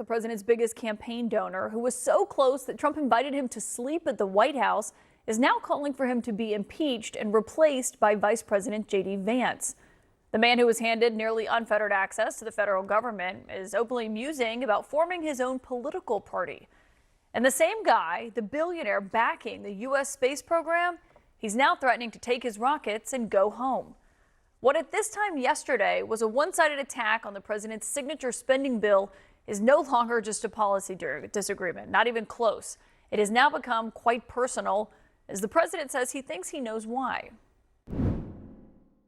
the president's biggest campaign donor, who was so close that Trump invited him to sleep at the White House, is now calling for him to be impeached and replaced by Vice President J.D. Vance. The man who was handed nearly unfettered access to the federal government is openly musing about forming his own political party. And the same guy, the billionaire backing the U.S. space program, he's now threatening to take his rockets and go home. What at this time yesterday was a one-sided attack on the president's signature spending bill is no longer just a policy disagreement, not even close. It has now become quite personal, as the president says he thinks he knows why.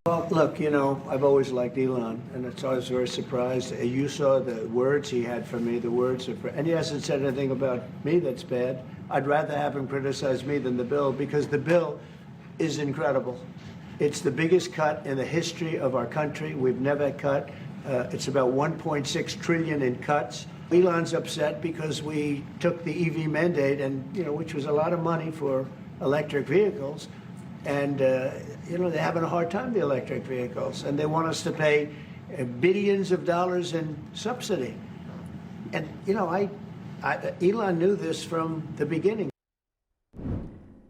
Well, look, I've always liked Elon, and it's always very surprised. You saw the words he had for me, and he hasn't said anything about me that's bad. I'd rather have him criticize me than the bill, because the bill is incredible. It's the biggest cut in the history of our country. We've never cut. It's about 1.6 trillion in cuts. Elon's upset because we took the EV mandate, and which was a lot of money for electric vehicles, and they're having a hard time, the electric vehicles, and they want us to pay billions of dollars in subsidy. And Elon knew this from the beginning.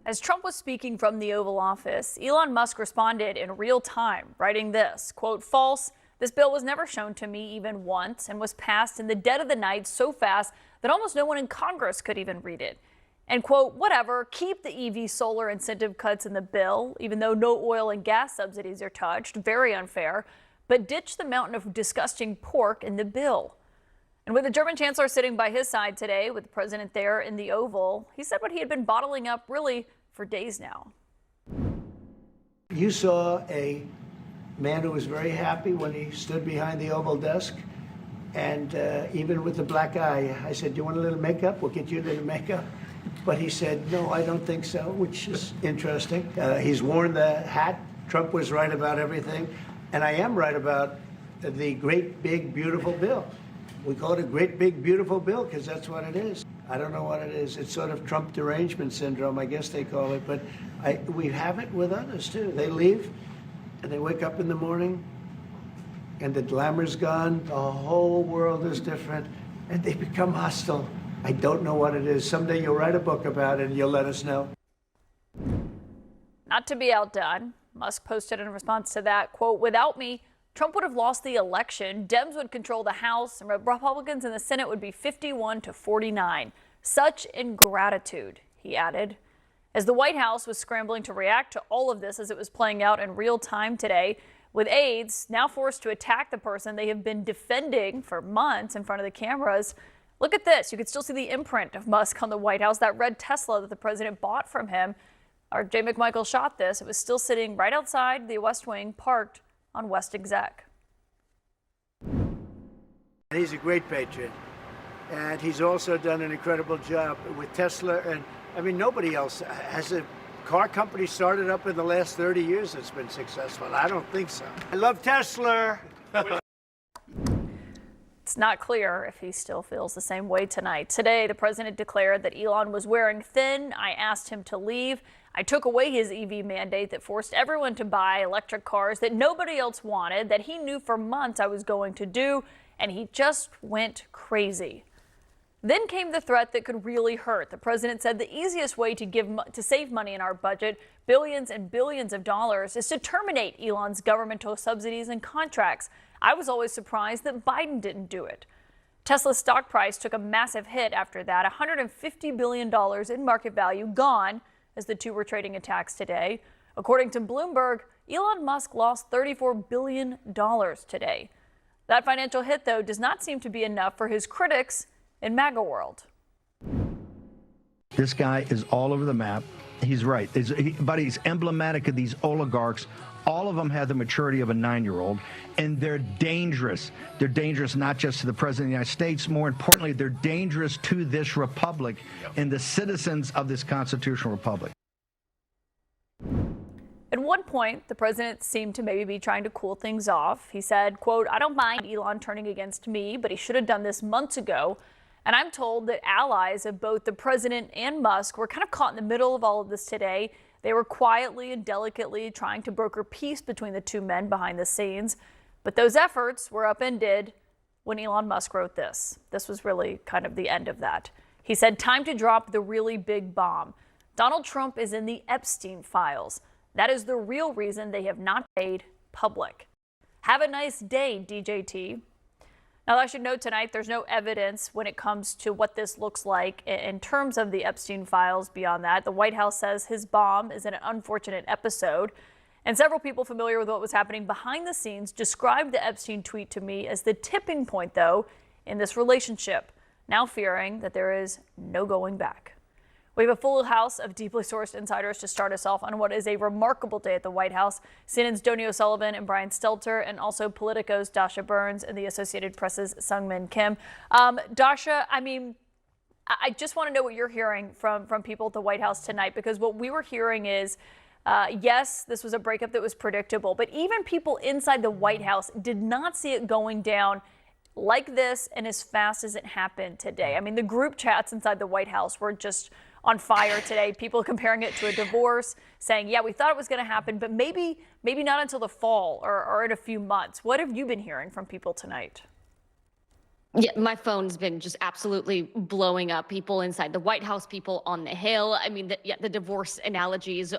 As Trump was speaking from the Oval Office, Elon Musk responded in real time, writing this, quote, "False. This bill was never shown to me even once and was passed in the dead of the night so fast that almost no one in Congress could even read it. And quote, whatever, keep the EV solar incentive cuts in the bill, even though no oil and gas subsidies are touched, very unfair, but ditch the mountain of disgusting pork in the bill." And with the German chancellor sitting by his side today, with the president there in the Oval, he said what he had been bottling up really for days now. You saw a man who was very happy when he stood behind the Oval desk, and even with the black eye, I said, "Do you want a little makeup? We'll get you a little makeup." But he said, "No, I don't think so," which is interesting. He's worn the hat. Trump was right about everything, and I am right about the great, big, beautiful bill. We call it a great, big, beautiful bill because that's what it is. I don't know what it is. It's sort of Trump derangement syndrome, I guess they call it. But we have it with others, too. They leave, and they wake up in the morning, and the glamour's gone. The whole world is different, and they become hostile. I don't know what it is. Someday you'll write a book about it, and you'll let us know. Not to be outdone, Musk posted in response to that, quote, "Without me, Trump would have lost the election, Dems would control the House, and Republicans in the Senate would be 51 to 49. Such ingratitude," he added. As the White House was scrambling to react to all of this as it was playing out in real time today, with aides now forced to attack the person they have been defending for months in front of the cameras. Look at this. You can still see the imprint of Musk on the White House, that red Tesla that the president bought from him. Our Jay McMichael shot this. It was still sitting right outside the West Wing, parked on West Exec. He's a great patriot, and he's also done an incredible job with Tesla. And I mean, nobody else has a car company started up in the last 30 years that's been successful. I don't think so. I love Tesla. It's not clear if he still feels the same way tonight. Today, the president declared that Elon was wearing thin. I asked him to leave. I took away his EV mandate that forced everyone to buy electric cars that nobody else wanted, that he knew for months I was going to do, and he just went crazy. Then came the threat that could really hurt. The president said the easiest way to save money in our budget, billions and billions of dollars, is to terminate Elon's governmental subsidies and contracts. I was always surprised that Biden didn't do it. Tesla's stock price took a massive hit after that, $150 billion in market value gone as the two were trading attacks today. According to Bloomberg, Elon Musk lost $34 billion today. That financial hit, though, does not seem to be enough for his critics in MAGA world. This guy is all over the map. He's right. But he's emblematic of these oligarchs. All of them have the maturity of a 9-year-old, and they're dangerous. They're dangerous not just to the president of the United States. More importantly, they're dangerous to this republic and the citizens of this constitutional republic. At one point, the president seemed to maybe be trying to cool things off. He said, quote, "I don't mind Elon turning against me, but he should have done this months ago." And I'm told that allies of both the president and Musk were kind of caught in the middle of all of this today. They were quietly and delicately trying to broker peace between the two men behind the scenes. But those efforts were upended when Elon Musk wrote this. This was really kind of the end of that. He said, "Time to drop the really big bomb. Donald Trump is in the Epstein files. That is the real reason they have not made public. Have a nice day, DJT." Now, I should note tonight there's no evidence when it comes to what this looks like in terms of the Epstein files beyond that. The White House says his bomb is an unfortunate episode. And several people familiar with what was happening behind the scenes described the Epstein tweet to me as the tipping point, though, in this relationship, now fearing that there is no going back. We have a full house of deeply sourced insiders to start us off on what is a remarkable day at the White House. CNN's Donnie O'Sullivan and Brian Stelter, and also Politico's Dasha Burns and the Associated Press's Sungmin Kim. Dasha, I just want to know what you're hearing from people at the White House tonight, because what we were hearing is, yes, this was a breakup that was predictable, but even people inside the White House did not see it going down like this and as fast as it happened today. I mean, the group chats inside the White House were just on fire today. People comparing it to a divorce, saying, yeah, we thought it was going to happen, but maybe not until the fall or in a few months. What have you been hearing from people tonight? Yeah, my phone's been just absolutely blowing up. People inside the White House, people on the Hill. I mean, the divorce analogies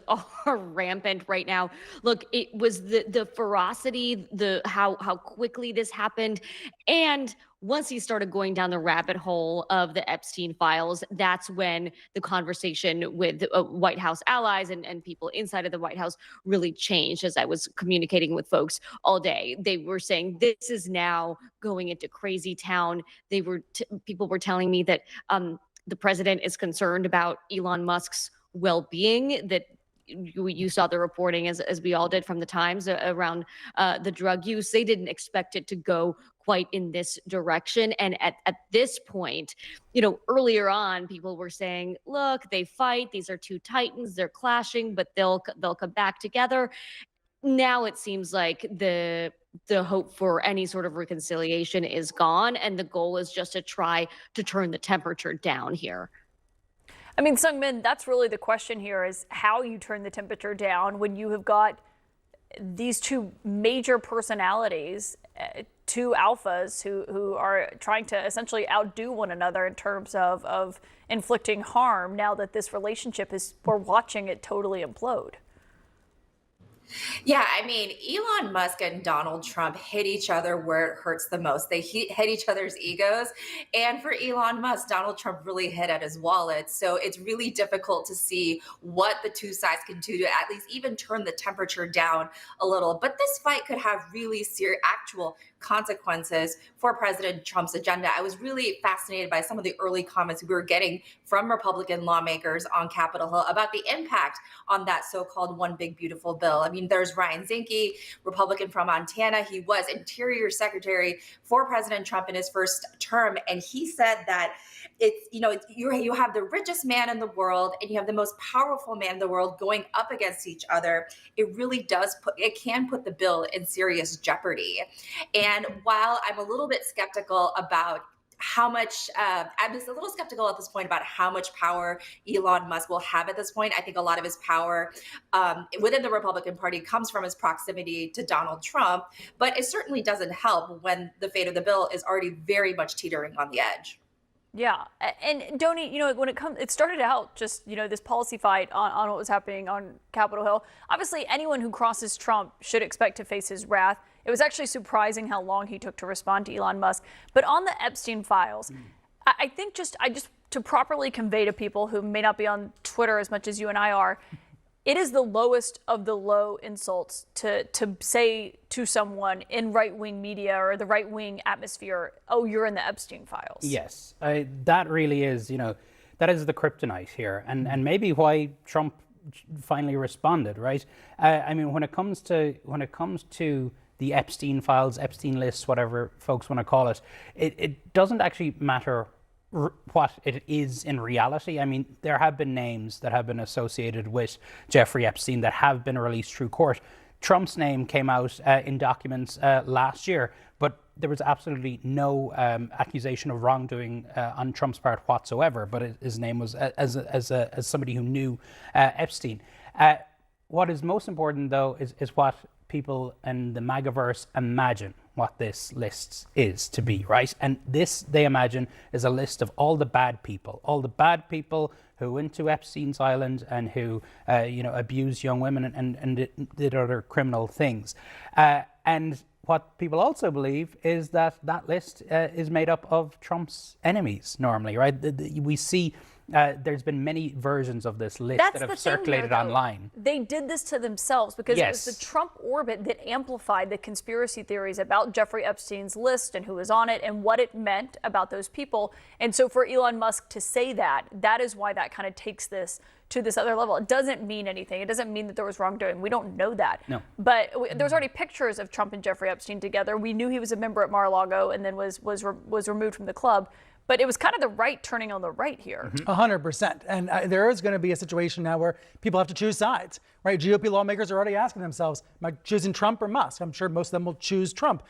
are rampant right now. Look, it was the ferocity, how quickly this happened, and once he started going down the rabbit hole of the Epstein files, that's when the conversation with White House allies and people inside of the White House really changed. As I was communicating with folks all day, they were saying this is now going into crazy town. People were telling me that the president is concerned about Elon Musk's well-being, that you saw the reporting as we all did from the Times around the drug use. They didn't expect it to go quite in this direction. And at this point, earlier on, people were saying, look, they fight. These are two titans. They're clashing, but they'll come back together. Now it seems like the hope for any sort of reconciliation is gone. And the goal is just to try to turn the temperature down here. I mean, Sungmin, that's really the question here, is how you turn the temperature down when you have got these two major personalities, two alphas who are trying to essentially outdo one another in terms of inflicting harm, now that this relationship we're watching it totally implode. Yeah, I mean, Elon Musk and Donald Trump hit each other where it hurts the most. They hit each other's egos. And for Elon Musk, Donald Trump really hit at his wallet. So it's really difficult to see what the two sides can do to at least even turn the temperature down a little. But this fight could have really serious actual consequences for President Trump's agenda. I was really fascinated by some of the early comments we were getting from Republican lawmakers on Capitol Hill about the impact on that so-called one big beautiful bill. I mean, there's Ryan Zinke, Republican from Montana. He was Interior Secretary for President Trump in his first term, and he said that you have the richest man in the world and you have the most powerful man in the world going up against each other. It really can put the bill in serious jeopardy. And while I'm a little bit skeptical about I'm just a little skeptical at this point about how much power Elon Musk will have at this point. I think a lot of his power within the Republican Party comes from his proximity to Donald Trump, but it certainly doesn't help when the fate of the bill is already very much teetering on the edge. Yeah, and Donnie, when it started out just, this policy fight on what was happening on Capitol Hill. Obviously, anyone who crosses Trump should expect to face his wrath. It was actually surprising how long he took to respond to Elon Musk. But on the Epstein files, I think just to properly convey to people who may not be on Twitter as much as you and I are, it is the lowest of the low insults to say to someone in right-wing media or the right-wing atmosphere, oh, you're in the Epstein files. Yes, that really is, that is the kryptonite here. And maybe why Trump finally responded, right? I mean, when it comes to the Epstein files, Epstein lists, whatever folks want to call it, it doesn't actually matter what it is in reality. I mean, there have been names that have been associated with Jeffrey Epstein that have been released through court. Trump's name came out in documents last year, but there was absolutely no accusation of wrongdoing on Trump's part whatsoever. But his name was as somebody who knew Epstein. What is most important, though, is what people in the MAGAverse imagine what this list is to be, right? And this, they imagine, is a list of all the bad people who went to Epstein's Island and who, abused young women and did other criminal things. And what people also believe is that that list is made up of Trump's enemies normally, right? We see there's been many versions of this list that have circulated online. They did this to themselves because it was the Trump orbit that amplified the conspiracy theories about Jeffrey Epstein's list and who was on it and what it meant about those people. And so for Elon Musk to say that is why that kind of takes this to this other level. It doesn't mean anything. It doesn't mean that there was wrongdoing. We don't know that. No. But there was already pictures of Trump and Jeffrey Epstein together. We knew he was a member at Mar-a-Lago and then was removed from the club. But it was kind of the right turning on the right here. 100%. And there is going to be a situation now where people have to choose sides, right? GOP lawmakers are already asking themselves, am I choosing Trump or Musk? I'm sure most of them will choose Trump.